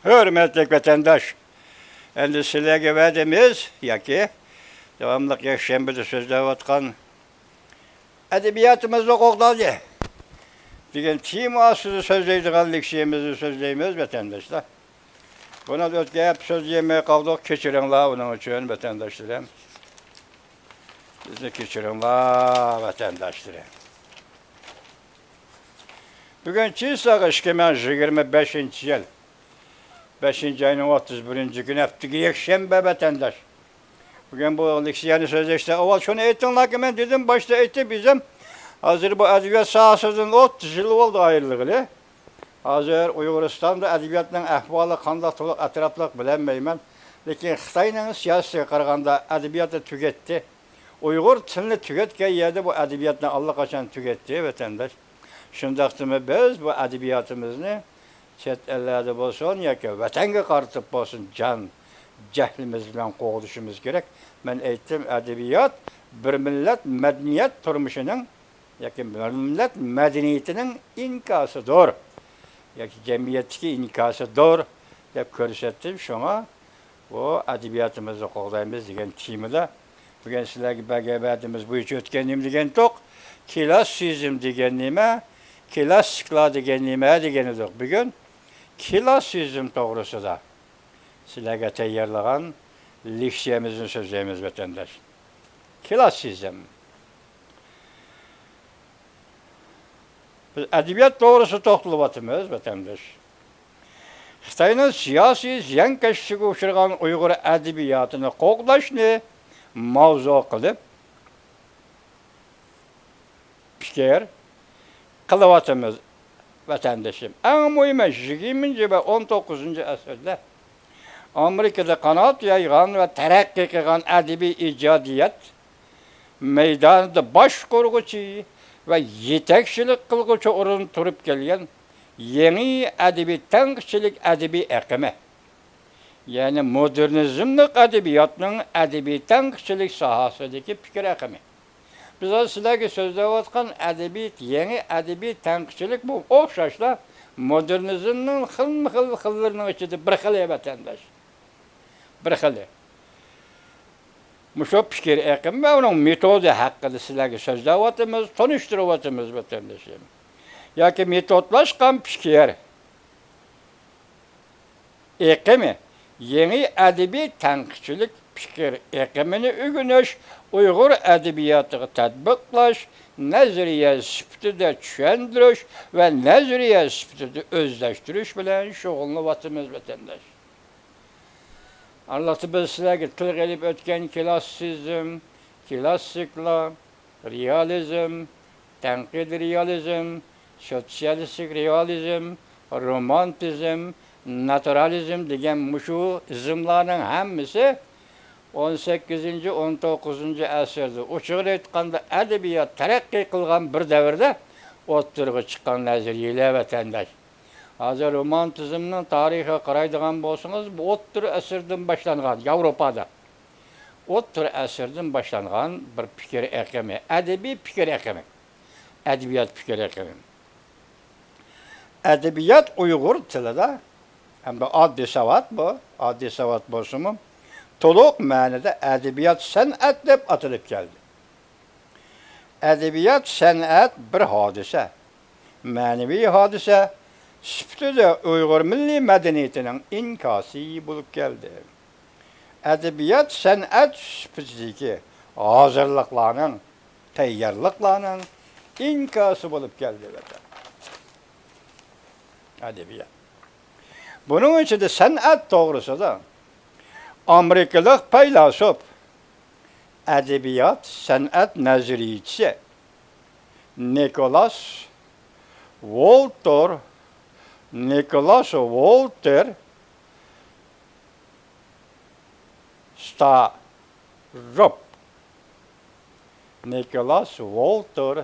Hürmetli vatandaş, endi sizlarga va'damiz yoki davomli yakshanbada so'zlayotgan adabiyotimizni qo'g'daldi degan tema ostida so'zlaydigan leksiyamizni so'zlaymiz vatandaşlar. Buna da o'tgab so'zlamay qoldik, kechiringlar buning uchun vatandaşlar. Bizni kechiringlar vatandaşlar. Bugun Chisaga 2025 yil 5-ayning 31-kuni haftaga yakshanba vatandaş. Bugün bu leksiyani sözleşti. Avval şunu aytdinglar ki men dedim başta aytib bizim. Hazır bu edebiyat sahasından 30 yıl oldu ayrılığı. Hazır Uyg'uristonda edebiyatning ahvoli qanday to'liq atrofliq bilmayman. Lekin Xitoyning siyosatiga qaraganda edebiyatı tugatdi. Uyg'ur tilini tugatgan yerda bu edebiyatni allaqachon tugatdi vatandaş. Shundaqdimi biz bu edebiyatimizni chet ellarda bo'lsin yoki vatanga qaratib bo'lsin jahlimiz bilan qo'g'dishimiz kerak. Men aytdim, edebiyat bir millat madaniyat turmushining yoki bir millat madaniyatining inkosidir. Yoki jamiyatdagi inkosidir deb ko'rsatdim. Shunga bu edebiyatimizni qo'g'daymiz degan temada bugun sizlarga bag'abadimiz bo'yicha o'tgan nima degan to'q, klassizm degan nima, klassiklar degan nima deganidir. Bugun klassizm to'g'risida sizlarga tayyorlagan leksiyamizni so'zlaymiz vatandaş. Klassizm. Biz edebiyat to'g'risida to'xtalyapmiz vatandaş. Xitoyning siyosiy ziyonkashligiga uchragan Uyg'ur adabiyotini qo'g'dashni mavzu qilib fikr qilyapmiz vatandaşım. En mühimi 20. ve 19. asırda Amerika'da qanot yaygan ve terakki qilgan adabiy ijodiyat meydanida bosh qurg'uchi ve yetakchilik qilguvchi o'rin turib kelgan yangi adabiy tanqidchilik adabiy aqimi. Yani modernizmlik adabiyotning adabiy tanqidchilik sohasidagi fikr aqimi. Biz sizlarga so'zlayotgan adabiyot, yangi adabiy tanqidchilik bu o'xshashlar modernizmning xillarining ichida bir xil vatandaş. Bir xil. Musho fikr aqimi va uning metodi haqida sizlarga so'zlayotimiz, tanishtiryapmiz vatandaşlar. Yoki metodlashgan fikr aqimi yangi adabiy tanqidchilik fikr aqimini o'rganish, Uyg'ur adabiyotiga tatbiqlash, nazariya sifatida tushuntirish va nazariya sifatida o'zlashtirish bilan shug'ullanyapmiz vatandaş. Allohni biz sizlarga til qilib o'tgan klassizm, klassiklar, realizm, tanqid realizm, sotsialistik realizm, romantizm, naturalizm degan mushu izmlarning hammasi 18. 19. asrda uçuğur aytganda adabiyot taraqqiy qilgan bir davrda o'ttirg'i chiqqan nazariyalar vatandaş. Hozir romantizmning tarixiga qaraydigan bo'lsangiz, bu o'ttir asrdan boshlangan Yevropada. O'ttir asrdan boshlangan bir fikr aqimi, adabiy fikr aqimi. Adabiyot fikr aqimi. Adabiyot Uyg'ur tilida hamda oddiy savat bu, oddiy savat bo'lsa-mu to'liq ma'noda adabiyot san'at deb atalib keldi. Adabiyot san'at bir hodisa, ma'naviy hodisa sifatida Uyg'ur milliy madaniyatining inkosi bo'lib keldi. Adabiyot san'at sifatidagi hozirliklarning, tayyorliklarning inkosi bo'lib keldi. Adabiyot. Bunun içinde san'at to'g'risida Amerikalik faylasuf, edebiyat, san'at nazariychisi Nicholas Walter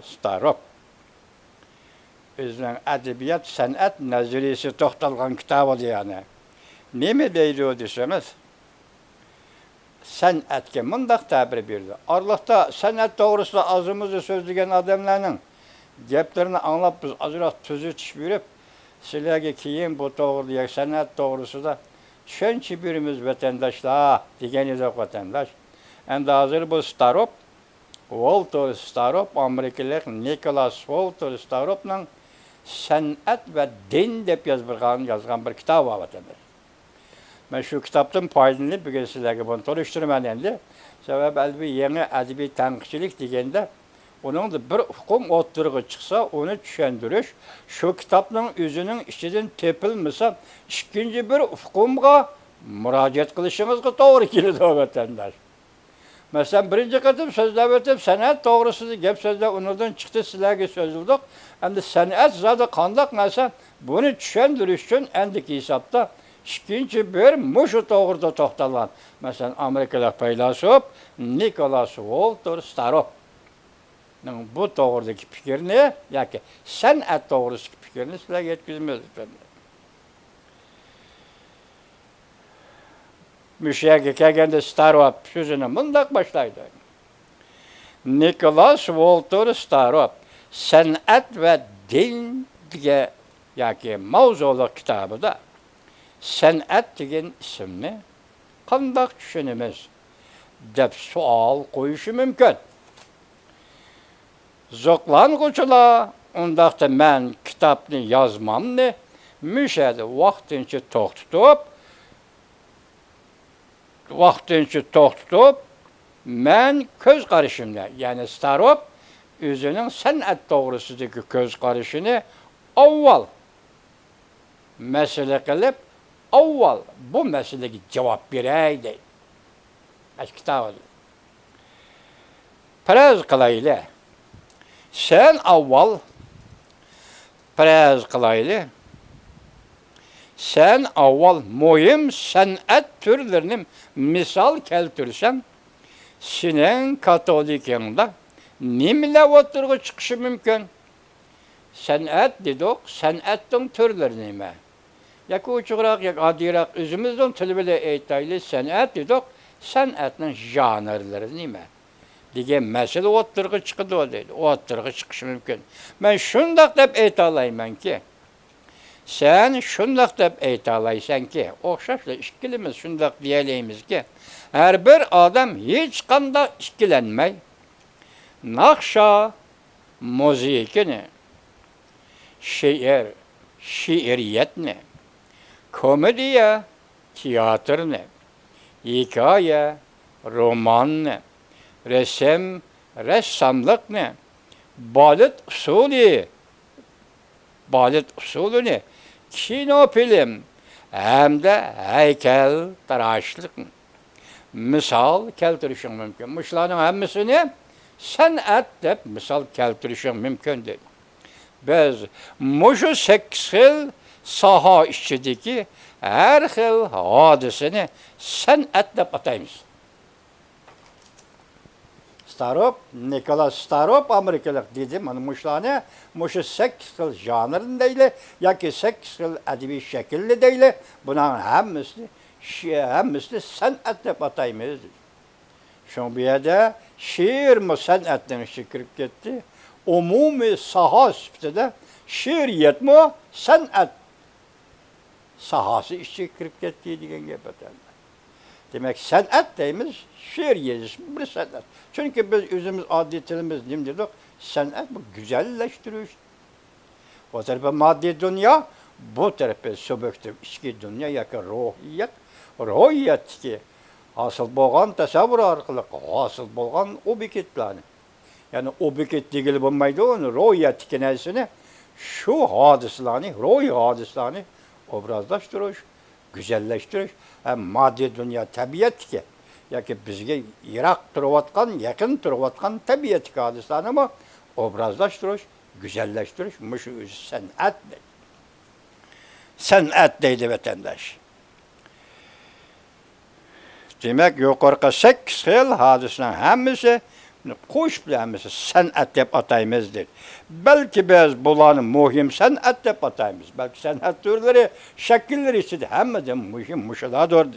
Starob. Bizning edebiyat, san'at nazariyasi to'xtalgan kitobi yani. Nima deydi o deseniz? San'atga mundaq ta'bir berdi. Arlıqda san'at to'g'risida azımızı so'zlagan odamlarning gaplarini anglab biz azroq tuzitish berib, Sizlerge keyin bu doğru sanat doğrusu da şönçü birimiz vatandaşlar degeni de vatandaş. Endi hazır bu Starop, Walter Starop, Amerikalık Nicholas Walter Starop'ның sanat ve din dep yazgan bir kitap var vatandaş. Ben şu kitaptan faydalanıp bugün sizlerge bunu tanıştırman endi. Sebep elbette yeni edebi tanqıçılık degende onun da bir hukum oturuğa çıksa onu düşündürüş. Şu kitapның özünün içinden tepilmese ikinci bir hukumga müracaat kılışınızga doğru gelir vatandaş. Mesela birinci katım sözler ötüp sanat doğrusu gep sözler onlardan çıktı sizlerge sözüldük. Endi sanat zaten kandak mesela bunu düşündürüş için endiki hesapta ikinci bir muşu doğruda toxtalan. Mesela Amerikalı faylasuf Nicholas Walter Starop. Bu doğrudaki fikrini, yani sanat doğrusundaki fikrini sizlerge yetkizmiyoruz. Müşerge kelgende Starop sözüne bundak başlaydı. Nicholas Walter Starop, sanat ve din diye yani mavzulu kitabı da sanat degen isimni kandak düşünümüz dep sual koyuşu mümkün. Zoqlanğuçular, ondaqda mən kitabını yazmamni müşədi vaxtınca toxtutup mən köz qarışımla, yani Starop özünün sanat doğrusundaki köz qarışını avval mesele qilib, avval bu meselege cevap verey deydi. Kitabı. Praz qılaylı. Sen avval praz qılaylı. Sen avval mühim sanat türlerini misal keltirsen, senin katolikinde nimle oturgu çıkışı mümkün? Sanat dedik, sanatın türleri nime? Yak uçuğrak, yak adirak, özümüzden tülbele eytaylı sanat dedik, sanatın janrları nime? Degen mesele oturgu çıkıdı o deydi, oturgu çıkışı mümkün. Ben şundak dep eytalayım ki, sen şundak dep eytalaysan ki, oxşaşla işkilimiz şundak diyeleyimiz ki, her bir adam hiç kanda işkilenmey, nakşa, müzikini, şiiriyetini, komediye, tiyatrını, hikaye, romanını, resim, ressamlıkını, balet usulünü, kino film, hem de heykel tıraşlık misal keltirişin mümkün. Muşların hemmisini sanat dep misal keltirişin mümkündür. Biz muşu 8 yıl saha işçideki her yıl hadisini sanat dep atayımız. Starop, Nicholas Starop Amerikalık dedim, muşlarını, muşu 8 yıl janrın değil, ya ki 8 yıl edebi şekilli değil, bunların hemmisini sanat dep atayımız. Şu bir yerde şiir mi sanattan işe kirip gitti, umumi saha süptede şiiriyet mi sanat sahası işe kirip gitti diyen gepeten. Demek sanat deyimiz şiir yazısı bir sanat. Çünkü biz özümüz adli dilimiz ne dedik? Sanat bu güzelleştiriyor. O tarafa maddi dünya, bu tarafa subjektif içki dünya yakı ruhiyet ki asıl bolğan tasavvur arkalı asıl bolğan objekt planı. Yani objekt değil bulmaydı onu ruhiyet kenesini şu hadislerini, ruhi hadislerini obrazlaştırıyor, güzelleştiriyor. Hem maddi dünya tabiat ki ya ki bizge yirak turvatkan, yakın turvatkan tabiat hadislerini ama obrazlaştırıyor, güzelleştiriyor. Muşu sanat deydi. Sanat deydi vatandaş. Demek yukarı 8 yıl hadisinin hemmisi kuş bilemiz sanat dep atayımızdır. Belki biz bulanı mühim sanat dep atayımız. Belki sanat türleri, şekilleri içinde hemmeden mühim muşuladır.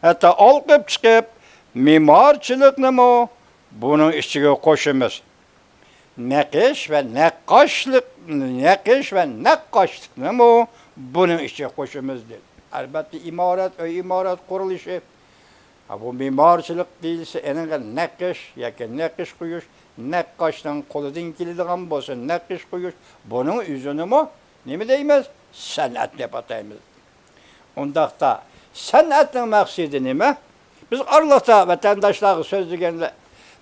Hatta alqıp çıkıp mimarçılıkını mı bunun içine koşumuz. Nakış ve nakkaşlık, nakış ve nakkaşlık ne bu? Bunun işi hoşumuz değil. Elbette imaret kuruluşu. Ha bu mimarçılık değilse enine nakış, yaki nakış kuyuş, nakkaştan koludan kilidin bolsa nakış kuyuş. Bunun yüzünü mü? Ne mi deyimiz? Sanat dep atayımız. Ondaqda sanatın məqsədi nima? Biz Arlata vatandaşları sözlügende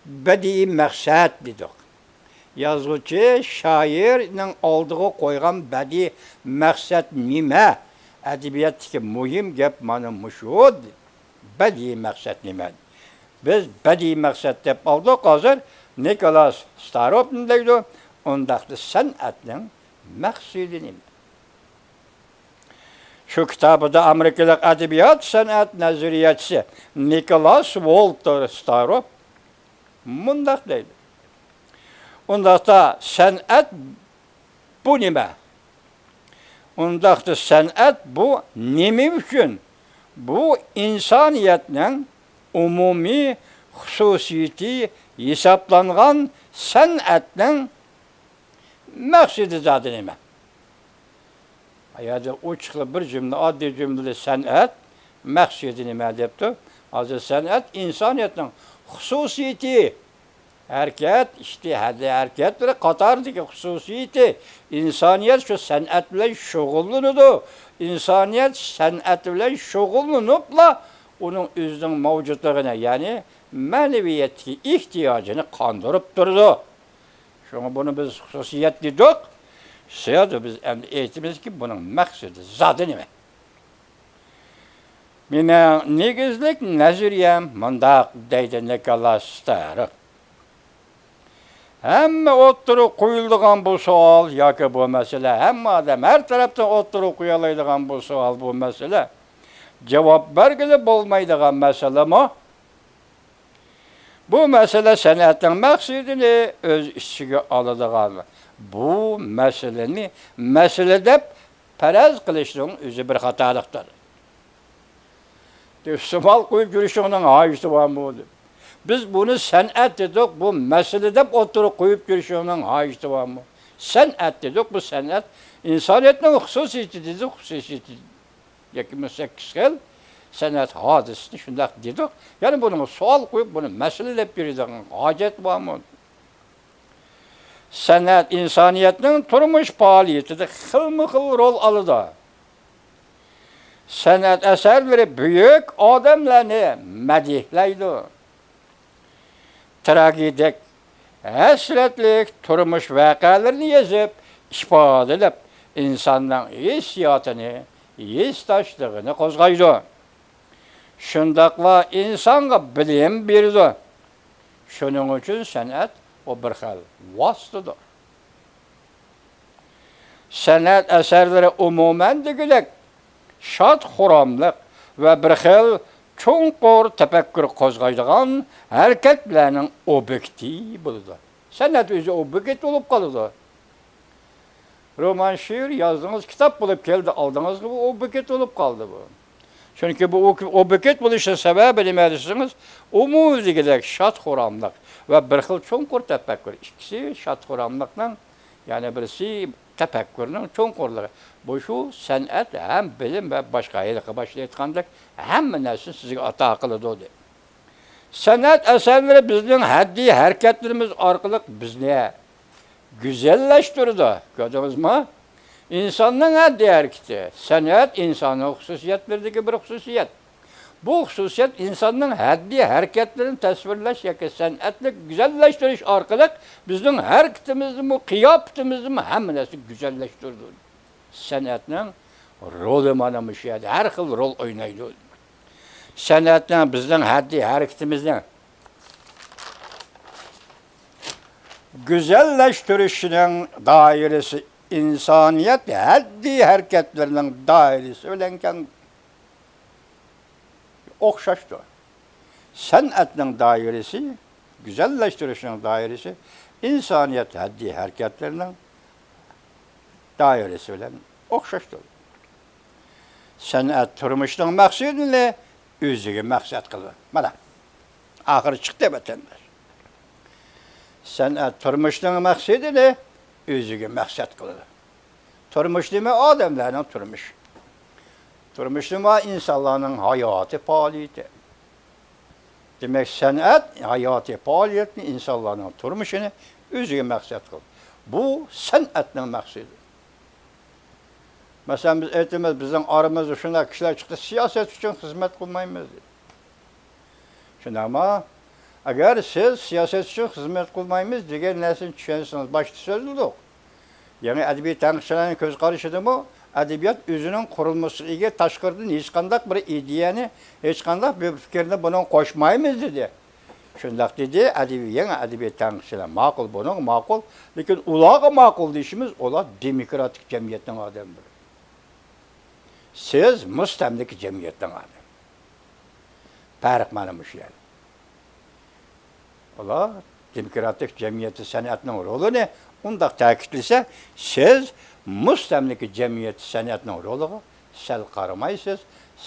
bədii məqsəd dedik. Yazıcı, şairinin aldığı koyğan bədii məqsəd nima? Ədəbiyyatdakı mühim gəp mana müşud. Bədii məqsəd nima? Biz bədii məqsəd dep aldıq. Hazır Nikolas Starop'un deydi. Ondaqda sanatın məqsədi nima? Şu kitabıda Amerikalı edebiyat sanat nazariyatçısı Nicholas Walter Starop mundaq deydi. Ondaqda sanat bu nima? Ondaqda sanat bu nima üçün? Bu insaniyetin umumi xususiyeti hesaplanğan sanatın məqsədi zadı nima? Ya da uçlu bir cümle, adli cümleli sanat, məqsədi nima depti? Hazır sanat, insaniyetin hususiyeti, hareket, iştihadi hareket ve Katar'daki hususiyeti, insaniyet şu sanat bilen şoğullunudu. İnsaniyet sanat bilen şoğullunupla onun özünün mevcutluğuna, yani maneviyetki ihtiyacını kandırıp durdu. Şunu bunu biz hususiyet dedik. Seyada biz eğitimiz ki bunun məqsədi, zadı nima? Mine negizlik nazariyem mundaq deydi Nikolas Starop. Hemme oturup koyulduğun bu sual, yaki bu mesele, hemme adam her taraftan oturup koyulaydıgan bu sual, bu mesele, cevap vergili bulmaydıgan mesele mi? Bu mesele sanatın məqsədini öz içine alıdıgan. Bu meseleni meselede perez kılışının özü bir hatalıktır. Sual koyup görüşünün hacısı var mı? Biz bunu sanat dedik, bu meselede oturup koyup görüşünün hacısı var mı? Sanat dedik, bu sanat insaniyetin hususiyeti dedik, hususiyeti. Yakımız 8 yıl sanat hadisini şundak dedik. Yani bunu sual koyup bunu meselede bir hacet var mı? Sanat insaniyetinin turmuş faaliyetinde xilmi-xil rol alıdı. Sanat eserleri büyük adamlarını medihlaydı. Tragidik, hasretlik turmuş vakalarını yazıp, ifade edip, insanların hissiyatını, histaşlığını kozgaydı. Şundakla insana bilim berdi. Şunun için sanat o bir xil vasıtıdır. Sanat eserleri umumen degidek şad xuramlık ve bir xil çonqur tefekkür kozgaydıgan hareketlerinin objekti buludu. Sanat özü objekt olup kalıdı. Roman şiir yazdığınız kitap bulup geldi, aldığınız gibi objekt olup kaldı bu. Çünkü bu objekt buluşun sebebi demeliysiniz, umumi degidek şad xuramlık ve bir xil çonqur tefekkür. İkisi şad xuramlıkla, yani birisi tefekkürünün çonqurluğu. Bu şu sanat hem bilim ve başka yılıqı başlayıtkandık, hem nesin size ata akıllı doğdu. Sanat eserleri bizden haddi hareketlerimiz arkalık bizne güzelleştirdi. Gördünüz mü? İnsanın haddi hareketi. Sanat insanın hususiyetlerindeki bir hususiyet. Bu hususiyet insanın haddi hareketlerini tasvirleş, yaki sanatlık güzelleştiriş arkalık bizden hareketimizi, bu kıyafetimizi hem nesi güzelleştirdi. Sanatın rolü manamış yani, her xil rol oynaydı. Sanatın bizden haddi hareketimizden güzelleştirişinin dairesi, insaniyet haddi hareketlerinin dairesi ölenken okşaştı. Sanatın dairesi, güzelleştirişinin dairesi, insaniyet haddi hareketlerinin dairesi bilen okşaştı. Sanat turmuşluğun məqsədini özüge məqsəd kılır. Mana, ahırı çıktı vatandaş. San'at turmuşning maqsadini o'ziga maqsad qiladi. Turmuş nima? Odamlarning turmushi. Turmuş nima? İnsanlarning hayoti, faoliyati. Demek san'at hayoti, faoliyatni, insonlarning turmushini o'ziga maqsad qiladi. Bu san'atning maqsadi. Mesela biz aytamiz, bizning oramizda shunday kishilar chiqdi, siyosat uchun xizmat qilmaymiz deydi. Shundaymi? Agar siz siyosat uchun xizmat qilmaymiz degan narsani tushunsangiz, boshqa so'z yo'q. Ya'ni adabiy tanqidchilarning ko'z qarashidami, adabiyot o'zining qurilmasiga tashqaridan hech qanday bir ideyani, hech qanday bir fikrni buni qo'shmaymiz dedi. Shundaq dedi, yana adabiy tanqidchilar ma'qul, buning ma'qul, lekin ularga ma'qul deyishimiz, ular demokratik jamiyatning odamlari. Siz mustamlik jamiyatning odami. Farq mana shu yer. Ular demokratik jamiyatning san'atning rolini undaq ta'kidlasa, siz mustamlik jamiyat san'atning roliga sal qaramaysiz.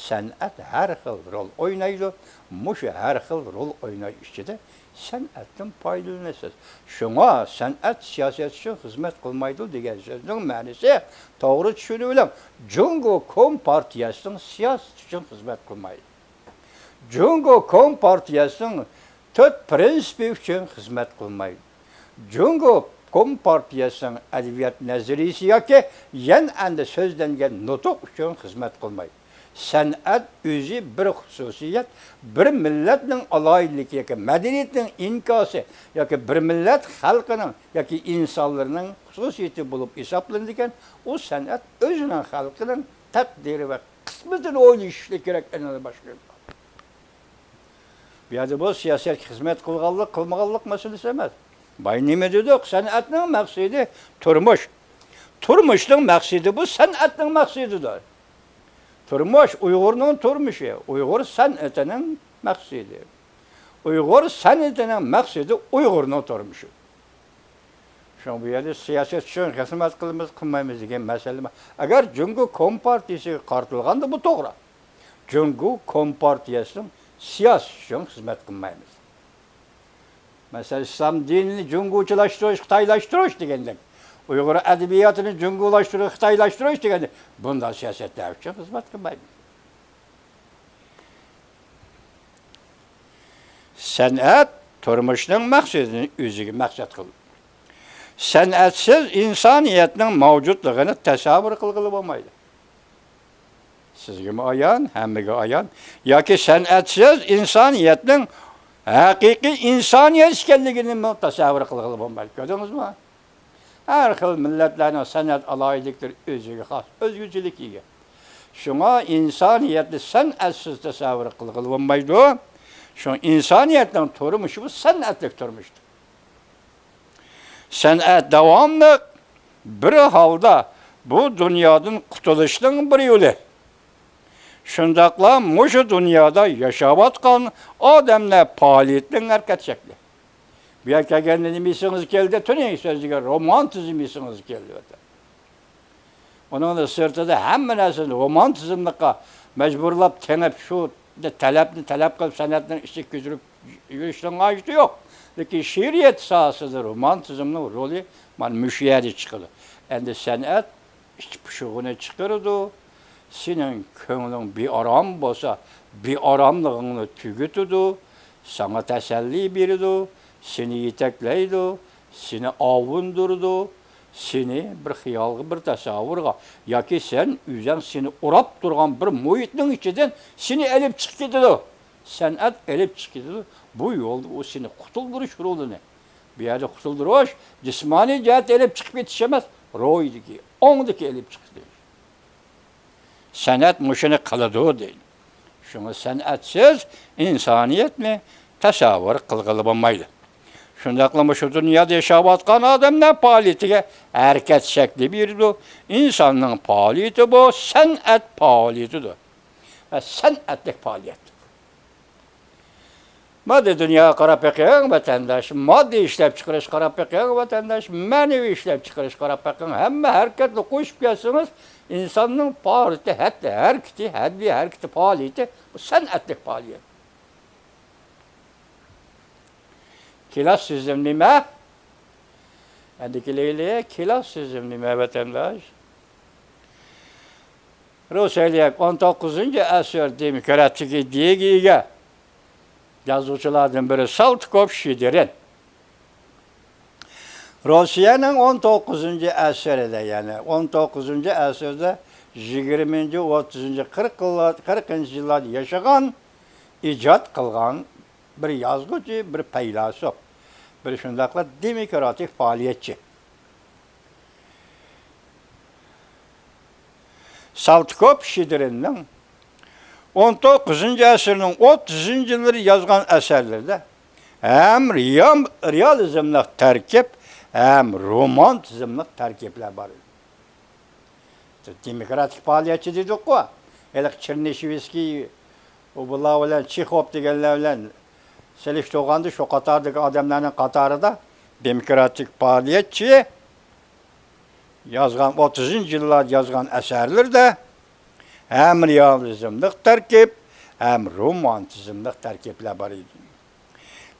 San'at har xil rol o'ynaydi. Mushu har xil rol o'ynash ichida san'atdan foydalanasiz. Shunga san'at siyosat uchun xizmat qilmaydi degan so'zning ma'nosi to'g'ri tushunib olam. Jungo Kompartiyasining siyosat uchun xizmat qilmaydi. Jungo Kompartiyasining 4 prinsipi uchun xizmat qilmaydi. Jungo Kompartiyasining adabiyot nazariyasi yoki yanada so'zlangan nutuq uchun xizmat qilmaydi. San'at o'zi bir xususiyat, bir millatning aloyidligi yoki madaniyatning inkosi yoki bir millat xalqining yoki insonlarning xususiyati bo'lib hisoblanadigan, u san'at o'zining xalqining taqdiri va qismatini o'ylashi kerak endi boshqa. Bu yerda bu siyosiy xizmat qilganlik, qilmaganlik masalasi emas. Bay nima dedik? San'atning maqsadi turmush. Turmushning maqsadi bu san'atning maqsadidir. Turmush Uyg'urning turmushi, Uyg'ur san'atining maqsadi. Uyg'ur san'atining maqsadi Uyg'urning turmushi. Shu bu yerda siyosat uchun xizmat qilamiz, qilmaymiz degan masala. Agar Jungo Kompartiyasiga qartilganda bu to'g'ri. Jungo Kompartiyasining siyosiy uchun xizmat qilmaymiz. Mesela İslam dinini cunguçulaştırış, Xitaylaştırış degende. Uyghur edebiyatını cungulaştırış, Xitaylaştırış degende. Bundan siyasetler için hizmet kılmayın. San'at turmuşning maqsadini o'ziga maqsad qildi. San'atsiz insoniyatning mavjudligini tasavvur qilg'ili bo'lmaydi. Sizga ayon, hammaga ayon. Yoki san'atsiz insoniyatning haqiqiy insoniyat ekanligini tasavvur qilg'ili bo'lmaydi. Ko'rdingizmi? Har xil millatlarning san'at aloyidliklari o'ziga xos, o'zguchilikga ega. Shunga insoniyatni san'atsiz tasavvur qilg'ili bo'lmaydi. Şu insaniyetin turmuşu bu san'atlik turmuştur. San'at davamlı bir halda bu dünyadan qutuluşning bir yo'li. Shundaqla mushu dunyoda yashayotgan odamlar faoliyatining harakat shakli. Bu yerga kelganda nimisingiz keldi? Tuning so'ziga romantizm isingiz keldi. Onun sirtida hamma narsani romantizmga majburlab tengib shu talab qilib san'atni ishga ko'chirib yurishning hojati yo'q. Lekin she'riyat sohasida romantizmning roli mana mushu yerda chiqadi. Endi san'at ich pushug'ini chiqaradi. Sening ko'ngling bearom bo'lsa, beoromligingni tugitadi, sana tasalli beradi, seni yetaklaydi, seni ovundirdi, seni bir xiyolga, bir tasavvurga yoki sen o'zing seni urab turgan bir muhitning ichidan seni elib chiqib ketadi. San'at elib chiqib ketadi. Bu yo'lda u seni qutuldirish rolini. Bu yerda qutuldirish jismoniy jihat elib chiqib ketish emas, ruhdagi, ongdagi elib chiqdi. San'at mushuni qiladi deydi. Shunga san'atsiz insoniyatni tasavvur qilg'ili bo'lmaydi. Shundaqla shu dunyoda yashayotgan odamlar faoliyatiga harakat shakli berdi. İnsanning faoliyati bu san'at faoliyatidir. Va san'atlik faoliyat. Moddiy dunyoga qarab beqing vatandosh, moddiy ishlab chiqarish qarab beqing vatandosh, ma'naviy ishlab chiqarish qarab beqing hamma harakatni qo'shib kelsangiz insonning faoliyati, hatto harakati faoliyati bu san'atlik faoliyat. Kilas sizim nima? Endikileyle klassizm nime vatandaş. Rusya'ya 19. asır demokratik ideyiga yazuvchilardan biri Saltykov Shiderin. Rusya'nın 19. asırda yani 19. asırda 20. 30. 40. yıllarda yaşagan, icat kılgan bir yazgıcı, bir paylasop, bir şundakla demokratik faaliyetçi. Saltykov Shiderin'in 19. asırın 30. yılları yazgan eserlerde hem realizmlik terkip hem romantizmlik terkipler var. Demokratik faaliyetçi dedik o. Elek Çernişevskiy, o bunlar bilen Çikhov degenler bilen Selif Toğan'dı şu Katar'daki adamların Katar'da demokratik faaliyetçi yazgan 30. yıllar yazgan eserlerde hem realizmlik terkip hem romantizmlik terkipler var idi.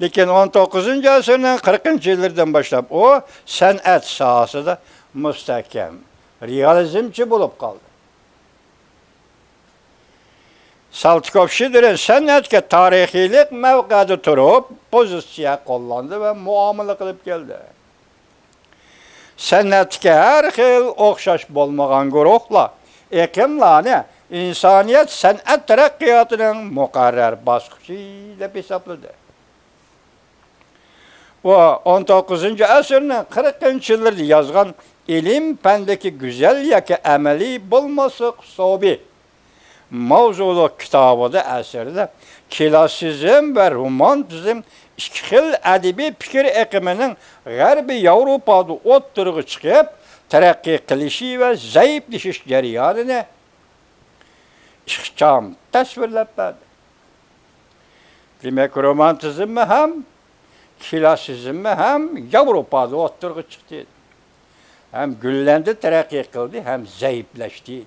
Lekin 19. asırın 40. yıllardan başlap o sanat sahasında müstahkem, realizmçi bulup kaldı. Saltykov Shiderin sanatga tarihiylik mevqada turup pozitsiya qo'llandi ve muomala qilib keldi. Sanatga har xil o'xshash bo'lmagan guruhlar, eqimlarni insoniyat san'at taraqqiyotining muqarrar bosqichi deb hisobladi. O 19. asırın 40. yıllarda yazgan ilim fendeki güzel yoki amaliy bo'lmasa hisobiy mavzulu kitabida asarda klassizm ve romantizm ikki xil adabiy fikr eqimining g'arbiy Yevropada o'ttirg'i chiqib, taraqqiy qilishi va zaiflashish jarayonini ixcham tasvirlab berdi. Demak, romantizm ham, klassizm ham Yevropada o'ttirg'i chiqdi. Hem güllendi, taraqqiy qildi, hem zaiflashdi.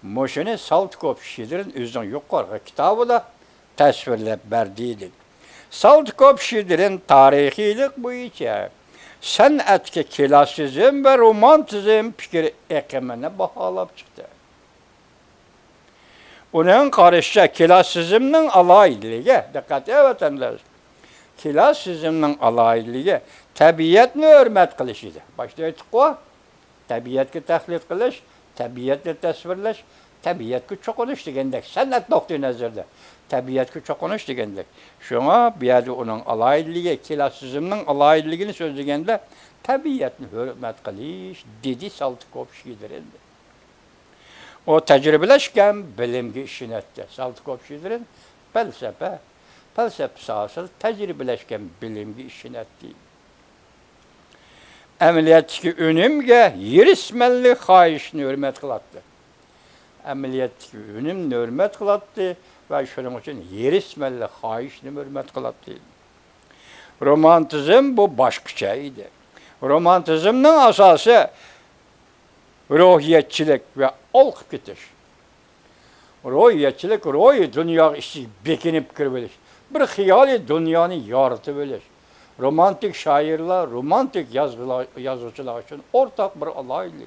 Moşunu Saltykov Shiderin özünün yukarı kitabı da tasvirlep berdiydi. Saltykov Shiderin tarihiylik boyunca sanatki klassizm ve romantizm fikir ekimini bahalap çıktı. Onun karışça klassizmnin alayliliği, dikkat edetenler, klassizmnin alayliliği tabiatni hürmet kılışıydı. Başta ettik o, tabiatki tahlil kılış, tabiatni tasvirlash, tabiatga cho'qinish degandek san'at nuqtai nazarda tabiatga cho'qinish degandek. Shunga bu yerda uning aloyidligi, klassizmning aloyidligini so'zlaganda tabiatni hurmat qilish dedi Saltykov Shiderin. O tajribalashgan bilimga ishonadi. Saltykov Shiderin falsafa sahasida tajribalashgan bilimga ishonadi. Ameliyatdagi önümge yirismenli xahişini hürmet kılattı. Ameliyatdagi önümni hürmet kılattı ve şunun için yirismenli xahişini hürmet kılattı. Romantizm bu başkaça idi. Romantizmnin asası ruhiyetçilik ve olqib ketiş. Ruhiyetçilik, ruhi dünya işi bekinip kirbiliş. Bir hiyali dünyanı yaratıbiliş. Romantik şairler, romantik yazıcılar için ortak bir alaylı.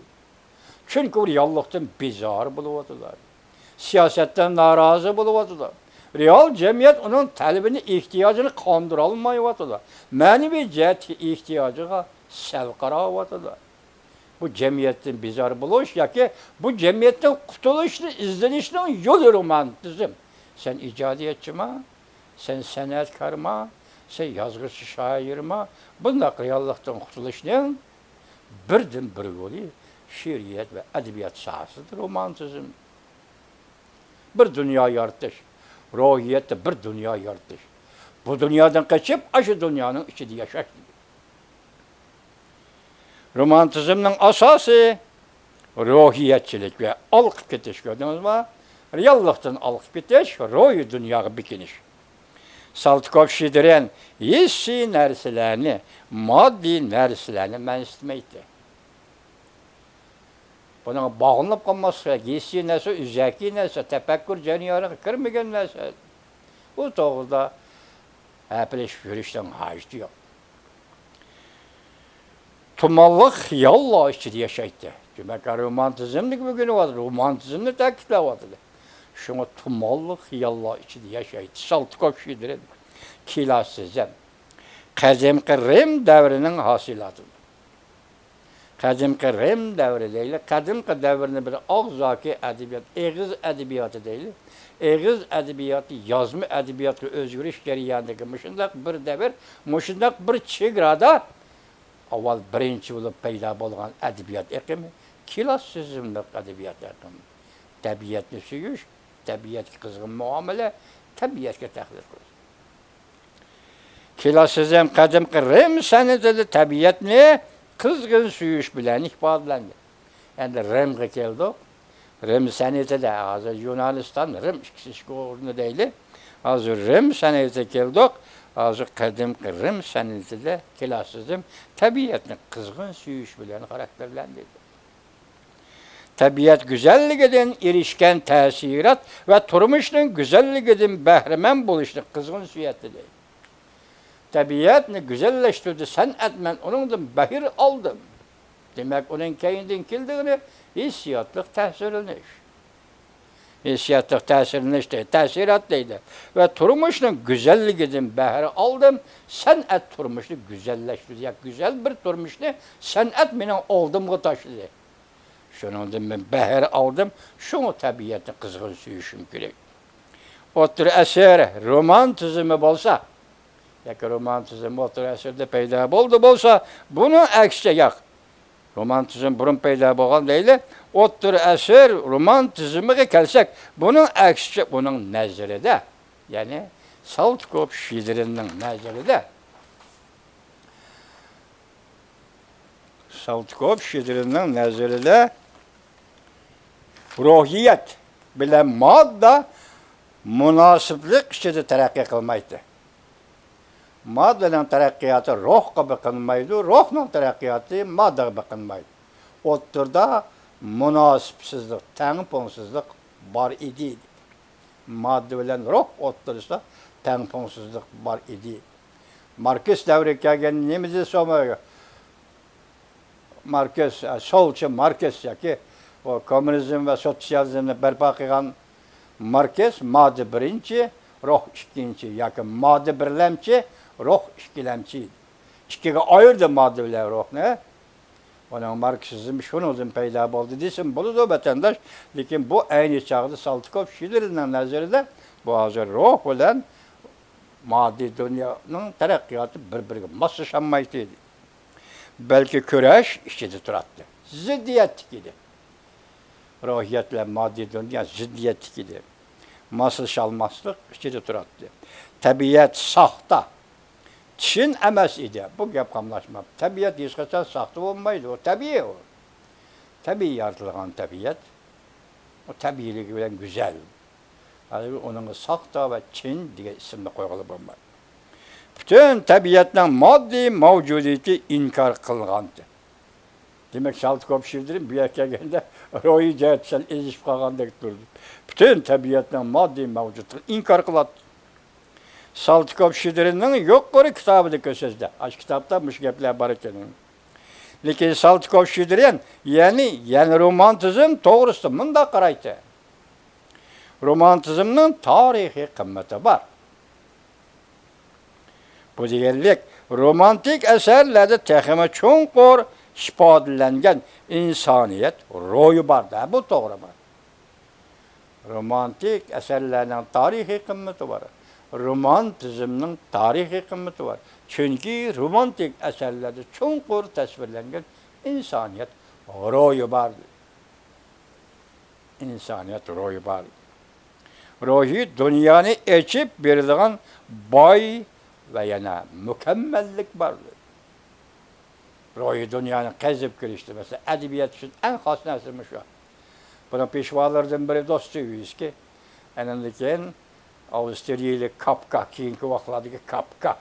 Çünkü o reallıktan bizar buluvadılar. Siyasetten narazı buluvadılar. Real cemiyet onun talebini, ihtiyacını kandıralmayıvadılar. Manevi ciheti ihtiyacına sel qaravadılar. Bu cemiyetin bizar buluş ya ki bu cemiyetten kurtuluşunu, izlenişinin yolu romantizm. Sen icadiyetçi mi? Sen sanatkar mı? Sen yazgıcı şair mi? Bunda reallıktan kurtuluşunun birden bir yolu şiiriyet ve edebiyat sahasıdır romantizm. Bir dünya yaratış. Ruhiyette bir dünya yaratış. Bu dünyadan kaçıp aşı dünyanın içinde yaşaş. Romantizmin asası ruhiyetçilik ve alıp ketiş gördünüz mü? Reallıktan alıp ketiş, ruhi dünyaya bikiniş. Saltykov Shiderin hissi narsalarni, moddiy narsalarni mensimeydi. Buna bağlanıp kalmazsa, hissi narsa, üzaki narsa, tefekkür jarayoniga kirmagan narsa. Bu to'g'rida gapirish yurishdan hojati yo'q. tumanlıq xiyalla içində yaşaydı. Demək, romantizmlik bugün var, romantizmni ta'kidlayapti. Şuna tumanlıq xiyalla içində yaşaydı. Saltıkov şiiri. Kilasizm. Qadimki Rim davrinin hasilatıdır. Qadimki Rim davri deyil, qadimki davrni bir og'zaki adabiyot, eg'iz adabiyoti deyil. Eg'iz adabiyoti, yozma adabiyotga o'zgarish jarayonidagi mushundaq bir davr, mushundaq bir chegarada avval birinchi bo'lib paydo bo'lgan adabiyot iqimi, klassizmlik adabiyot iqimi. Tabiatni suyish, tabiatga qizg'in muomala, tabiatga tahlil qilish. Klassizm qadimki Rim san'atida tabiatni qizg'in suyish bilan ifodalandi. Endi Rimga keldik. Rim san'atida hozir Yunoniston, Rim ikki o'rni deyli. Hozir Rim san'atiga keldik. Hozir qadimki Rim san'atida klassizm tabiatni qizg'in suyish bilan xarakterlandi. Tabiat güzelligidan erishgan ta'sirat va turmushning güzelligidan bahramand bo'lishni qizg'in suyatdi deydi. Tabiatni güzelleştirdi, san'at men onundan bahir aldım. Demek onun keyinden keldiğini hissiyatlık ta'sirlanish. Hissiyatlık ta'sirlanish deydi, ta'sirat deydi. Ve turmuşun güzelliginden bahir aldım, san'at turmuşunu güzelleştirdi. Ya güzel bir turmuşunu san'at menen aldımga taşıdı. Şunundan ben bahir aldım, şunu tabiatni qizg'in suyishim kerak. O'tir asar romantizmi bo'lsa, yoki romantizm o'tir asrda paydo bo'lsa, buni aksiga yo'q. Romantizm burun paydo bo'lgan deyli, o'tir asr romantizmiga kelsak, buning aksiga uning nazarida, ya'ni Saltkov Shidrinning nazarida Saltkov Shidrinning nazarida ruhiyat bilan modda munosiblik ichida taraqqiy qilmaydi. Moddaning taraqqiyoti ruhga biqinmaydi, ruhning taraqqiyoti moddaga biqinmaydi. O'ttirda munosibsizlik, tangpongsizlik bor edi. Modda bilan ruh o'ttirsa tangpongsizlik bor edi. Marks davriga kelgan nima desam, Marks, solchi Marks yoki kommunizm va sotsializmni barpo qilgan Marks modda birinchi, ruh ikkinchi yoki modda birlamchi, ruh ikkilamchi. Ikkiga ayırdı modda bilan ruhni. Onun Marksizm shundan paydo bo'ldi desam bo'ladi vatandosh, lekin bu ayni chog'da Saltkov Shidrinning nazarida bu hozir ruh bilan moddiy dunyoning taraqqiyoti bir-biriga moslasholmaydi. Balki kurash ichida turadi. Ziddiyat edi. Ruhiyat bilan moddiy dunyo ziddiyat edi. Moslasholmaslik ichida turadi. Tabiat soxta. Chin emas edi. Bu gap qamlashmab. Tabiat hech qachon soxta bo'lmaydi. O tabiiy o. Tabiiy yaratilgan tabiat. O tabiiyligi bilan go'zal. Hali onun soxta va chin degan ismni qo'yilib bo'lmaydi. Bütün tabiatning moddiy mavjudiyati inkor qilgandi. Demek Saltkov Shidrin bu yerga kelganda ro'yi jihatdan ezishib qolgandek turdi. Bütün tabiatning moddiy mavjudligini inkor qiladi. Saltkov Shidrinning yuqori kitobida ko'rsatdi. Ash kitobda mush gaplar bor ekan. Lekin Saltkov Shidrin, ya'ni romantizm to'g'risida bunday qaraydi. Romantizmning tarixiy qimmati bor. Bu deganlik romantik asarlarda texmi cho'nqur ifodalangan insoniyat ro'yi borda. Bu to'g'rimi? Romantik asarlarning tarixiy qimmati bor. Romantizmning tarixiy qimmati bor. Chunki romantik asarlarda cho'nqur tasvirlangan insoniyat ro'yi bor. İnsaniyat ro'yi bor. Ro'yi dunyoni echib beradigan boy ve yana mükemmellik var. Ro'yi dunyoni qazib kirishdi. Mesela edebiyat uchun en xos narsamiz shu. Buni peshvolardan biri Dostoyevskiy, andan keyin Avstriyalik Kafka, keyingi vaqtlardagi Kafka.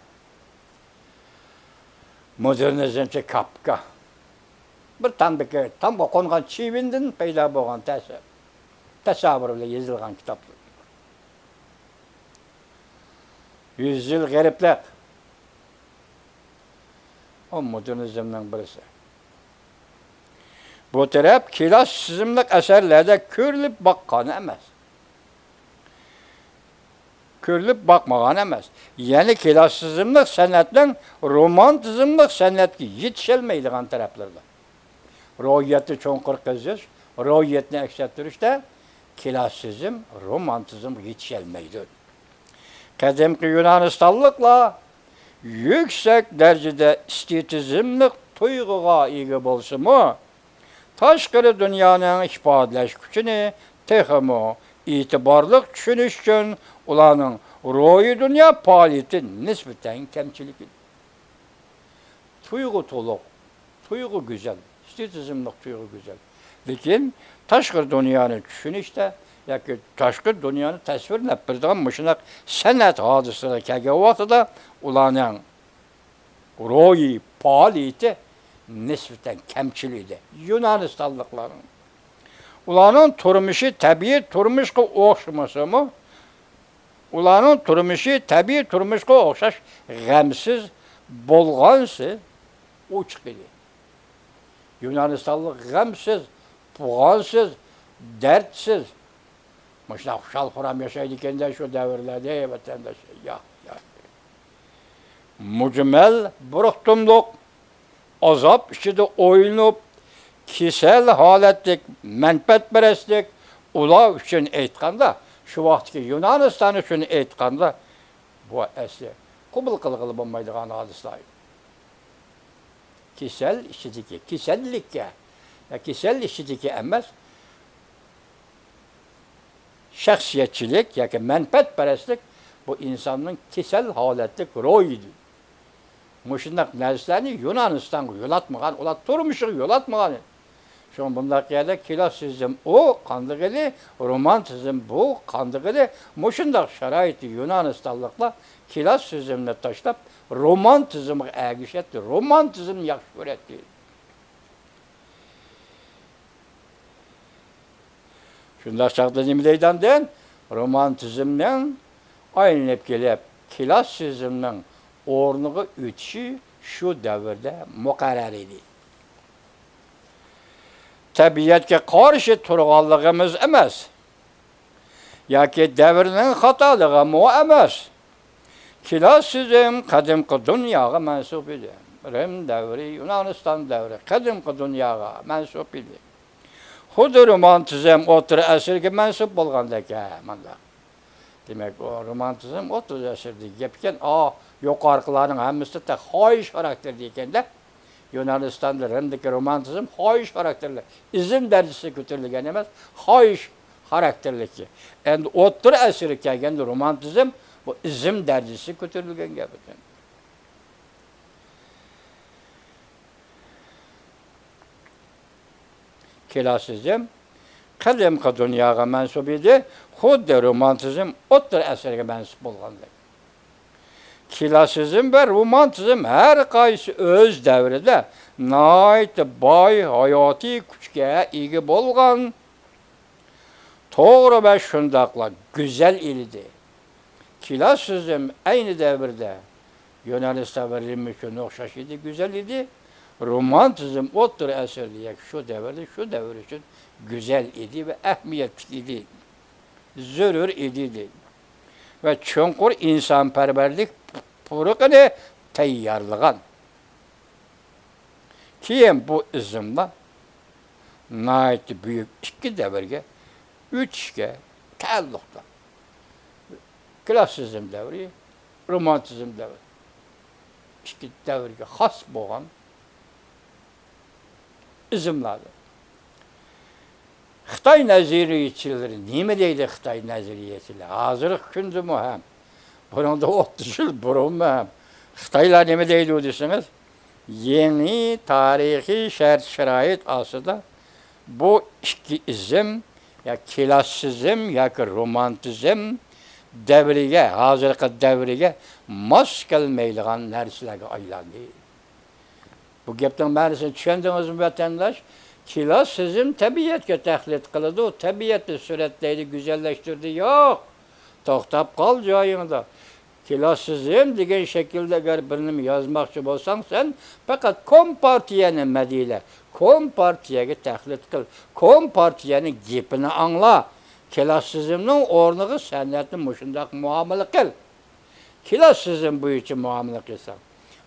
Modernizmchi Kafka. Bir tam qo'ngan chivindan paydo bo'lgan tasavvur bilan yozilgan kitoblar. 100 yıl gariplik. O modernizmning birisi. Bu taraf klassizmlik eserlerde körülüp bakkan emas. Körülüp bakmagan emas. Yani klassizmlik sanatdan romantizmlik sanatga yetişelmeydigan taraflarda. Ro'yatni cho'nqir qizish, ro'yatni aks ettirishda klassizm, romantizm yetişelmeydi. Qadimki Yunanistonliklar yüksek derecede estetizmlik tuyg'uga ega bo'lsa-mu, tashqari dunyoning ifodalash kuchini texmo e'tiborli tushunish uchun ularning ro'yi dunyo faoliyati nisbatan kamchilik edi. Tuyg'u to'liq, tuyg'u go'zal, estetizmlik tuyg'u go'zal. Lekin tashqari dunyoni tushunishda yoki tashqi dunyoni tasvirlab beradigan mushunaq san'at hodisalar kelgan vaqtida ularning ro'yi faoliyati nisbatan kamchil edi. Yunonistonliklarning. Ularning turmushi tabiiy turmushga o'xshamasa-mu, ularning turmushi tabiiy turmushga o'xshash g'amsiz bo'lgansi ochiq edi. Yunonistonlik g'amsiz, puğansız, dertsiz. Muşna xuşal xuram yaşaydı kendi şu devirlerde vatandaş. Ya. Mucmel bıraktımlık, azap içinde oynup, kisel haletlik, menfaatperestlik, ula için eytkanda, şu vaxtki Yunanistan için eytkanda, bu esli, kubul kılgılı bulmaydıgan hadislaydı. Kisel içindeki, kisellikke, kisel içindeki emez, şahsiyetçilik, yani menfaatperestlik, bu insanın kisel haletlik ro'yidi. Muşundak neslerini Yunanistan'a yolatmagan, ular turmuşu yolatmagan. Şu an bundaki yerde klassizm o kandıgılı, romantizm bu kandıgılı. Muşundak şaraiti Yunanistanlıkla klassizmle taşlap romantizmi ergiş etti. Romantizm yaxşı öğretti. Şunda çağda nimleyden den romantizmden aynıp gelip klassizmden ornuğu ütüşü şu devirde mukarrer idi. Tabiatga qarşı turganlığımız emas. Yoki devrinin xatolig'i mu emas. Klassizm qadimki dunyoga mansub edi. Rim davri, Yunoniston davri qadimki dunyoga mansub edi. Xuddi romantizm o'tir asrga mansub bo'lgandek mana. Demak, o romantizm 30 asrda gapgan, yuqoriqilarning hammasi ta xohish xarakterli ekanda. Yunonistonda Rimdagi romantizm xohish xarakterli. İzm darajasiga ko'tarilgan emas, xohish xarakterliki. Endi o'tir asrga kelganda romantizm bu izm darajasiga ko'tarilgan gap ekan. Klassizm qadimki dunyoga mansub edi, xuddi romantizm o'tir asrga mansub bo'lgandek. Klassizm ve romantizm her qaysi öz davrida nihoyat boy hayoti kuchga ega bo'lgan, to'g'ri va shundoqla go'zal edi. Klassizm aynı davrda Yunoniston va Rim uchun o'xshash edi, go'zal edi. Romantizm o'tir asrda şu davr uchun go'zal edi ve ahamiyatli edi. Zarur edi. Ve cho'nqur insonparvarlik puruqini tayyorlagan. Keyin bu izmda nihoyat büyük ikki davrga, uchga taalluqli. Klassizm davri, romantizm davri. Ikki davrga xos bo'lgan izmlardir. Xitoy nazariyatchilari nima deydi Xitoy nazariyatchilari? Hozirgi kunda mu ham, bundan 30 yil burun ham Xitoylar nima deydi desangiz, yeni tarixiy shart-sharoit ostida bu ikki izm, ya klassizm yoki romantizm davriga, hozirgi davriga mos kelmaydigan narsalarga aylandi. Bu gapning ma'nosini tushundingizmi vatandosh? Klassizm tabiatga taklid qiladi, u tabiatni suratlaydi, go'zallashtirdi. Yo'q. To'xtab qol joyingda. Klassizm degan şekilde eğer birini yazmakçı olsan sen fakat Kompartiyani medile, Kompartiyaga taklid qil, Kompartiyani gepini angla. Klassizmning o'rniga san'atni mushundaq muomala qil. Klassizm bo'yicha muomala qilsan.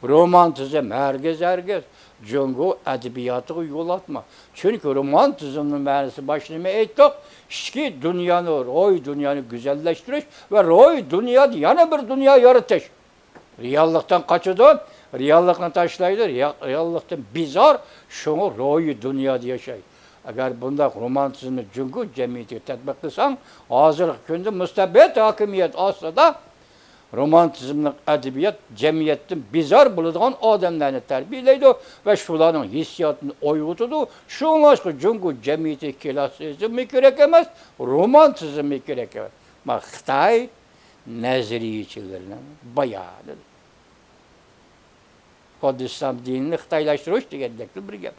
Romantizm herkes Jungo edebiyatıga yol atma. Çünkü romantizmin ma'nosi başlama aytdik. İçki dünyanı, roy dünyanı güzelleştiriş ve roy dünyada yana bir dünya yaratish. Reallikdan kaçıdın, reallikni taşlaydı, reallikdan bizar, şunu roy dünyada yaşay. Eğer bunda romantizmni jungo jamiyatiga tatbiq qilsang, hozirgi kunda mustabid hokimiyat ostida romantizmlik edebiyat cemiyetin bizar bulunduğun adamlarını terbiyelaydı ve şuların hissiyatını oygutdu. Şunlaşkı jungo cemiyeti klassizmi gerek emez, romantizmi gerek emez. Ama Xitay nezariyecilerinin bayağı. Kod İslam dinini Xitaylaştırış degandek bir gap.